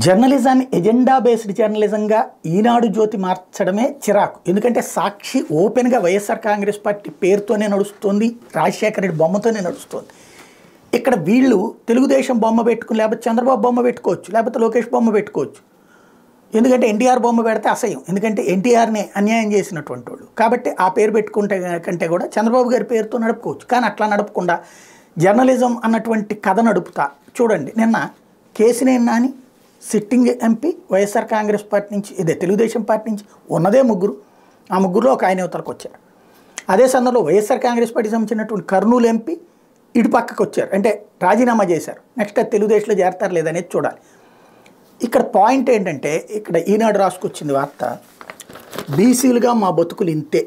జర్నలిజాన్ని agenda based జర్నలిజంగా ఈనాడు జ్యోతి మార్చడమే చిరాకు. ఎందుకంటే సాక్షి ఓపెన్గా వైఎస్ఆర్ కాంగ్రెస్ పార్టీ పేరుతోనే నడుస్తుంది, రాజశేఖర రెడ్డి బొమ్మతోనే నడుస్తుంది. ఇక్కడ వీళ్ళు తెలుగుదేశం బొమ్మ పెట్టుకుని, లేకపోతే చంద్రబాబు బొమ్మ పెట్టుకోవచ్చు, లేకపోతే లోకేష్ బొమ్మ పెట్టుకోవచ్చు. ఎందుకంటే ఎన్టీఆర్ బొమ్మ పెడితే అసహ్యం, ఎందుకంటే ఎన్టీఆర్ని అన్యాయం చేసినటువంటి వాళ్ళు కాబట్టి ఆ పేరు పెట్టుకుంటే కంటే కూడా చంద్రబాబు గారి పేరుతో నడుపుకోవచ్చు. కానీ అట్లా నడపకుండా జర్నలిజం అన్నటువంటి కథ నడుపుతా. చూడండి, నిన్న Kesineni Nani sitting MP YSR Congress party నుంచి, ఇదే తెలుగుదేశం పార్టీ నుంచి ఉన్నదే ముగ్గురు, ఆ ముగ్గురులో ఒక ఆయన యువతలకు వచ్చారు. అదే సందర్భంలో వైఎస్ఆర్ కాంగ్రెస్ పార్టీకి సంబంధించినటువంటి కర్నూలు ఎంపీ ఇటు పక్కకు వచ్చారు, అంటే రాజీనామా చేశారు. నెక్స్ట్ అది తెలుగుదేశంలో చేరతారు లేదనేది చూడాలి. ఇక్కడ పాయింట్ ఏంటంటే, ఇక్కడ ఈనాడు రాసుకొచ్చింది వార్త, బీసీలుగా మా బతుకులు ఇంతే.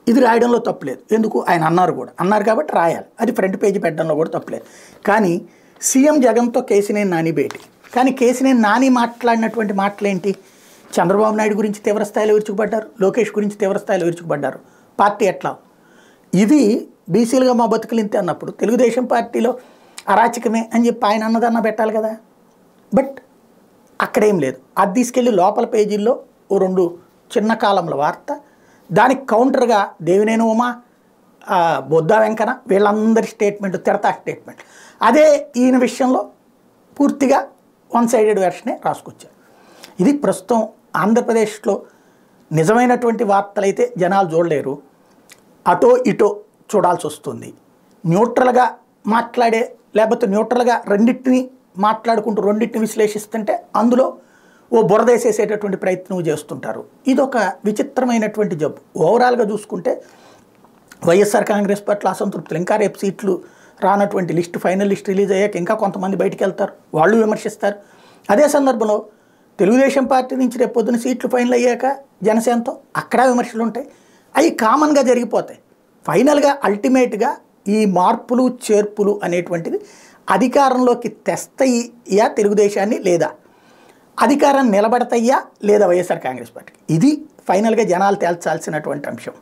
ఇది రాయడంలో తప్పులేదు, ఎందుకు ఆయన అన్నారు కాబట్టి రాయాలి, అది ఫ్రంట్ పేజీ పెట్టడంలో కూడా తప్పులేదు. కానీ సీఎం జగన్తో కేసినేని నాని భేటీ, కానీ కేసినేని నాని మాట్లాడినటువంటి మాటలేంటి? చంద్రబాబు నాయుడు గురించి తీవ్రస్థాయిలో విరుచుకుపడ్డారు, లోకేష్ గురించి తీవ్రస్థాయిలో విరుచుకుపడ్డారు. పార్టీ ఎట్లా ఇది బీసీలుగా మా బతుకులు ఇంతే అన్నప్పుడు తెలుగుదేశం పార్టీలో అరాచకమే అని చెప్పి ఆయన అన్నదన్న పెట్టాలి కదా. బట్ అక్కడేం లేదు. అది తీసుకెళ్ళి లోపల పేజీల్లో ఓ రెండు చిన్న కాలంలో వార్త, దానికి కౌంటర్గా దేవినేని ఉమా, బొద్దా వెంకన్న వీళ్ళందరి స్టేట్మెంట్, తిడతా స్టేట్మెంట్. అదే ఈయన విషయంలో పూర్తిగా వన్ సైడెడ్ వెర్షనే రాసుకొచ్చారు. ఇది ప్రస్తుతం ఆంధ్రప్రదేశ్లో నిజమైనటువంటి వార్తలైతే జనాలు చూడలేరు, అటో ఇటో చూడాల్సి వస్తుంది. న్యూట్రల్గా మాట్లాడే, లేకపోతే న్యూట్రల్గా రెండింటిని మాట్లాడుకుంటూ రెండింటిని విశ్లేషిస్తుంటే అందులో ఓ బురదేసేసేటటువంటి ప్రయత్నం చేస్తుంటారు. ఇదొక విచిత్రమైనటువంటి జబ్బు. ఓవరాల్గా చూసుకుంటే వైఎస్ఆర్ కాంగ్రెస్ పట్ల అసంతృప్తులు, ఇంకా రేపు సీట్లు రానటువంటి లిస్ట్, ఫైనల్ లిస్ట్ రిలీజ్ అయ్యాక ఇంకా కొంతమంది బయటికి వెళ్తారు, వాళ్ళు విమర్శిస్తారు. అదే సందర్భంలో తెలుగుదేశం పార్టీ నుంచి రేపు పొద్దున సీట్లు ఫైనల్ అయ్యాక జనసేనతో అక్కడ విమర్శలు ఉంటాయి. అవి కామన్గా జరిగిపోతాయి. ఫైనల్గా అల్టిమేట్గా ఈ మార్పులు చేర్పులు అనేటువంటిది అధికారంలోకి తెస్తాయా తెలుగుదేశాన్ని, లేదా అధికారాన్ని నిలబడతాయా లేదా వైఎస్ఆర్ కాంగ్రెస్ పార్టీకి, ఇది ఫైనల్గా జనాలు తేల్చాల్సినటువంటి అంశం.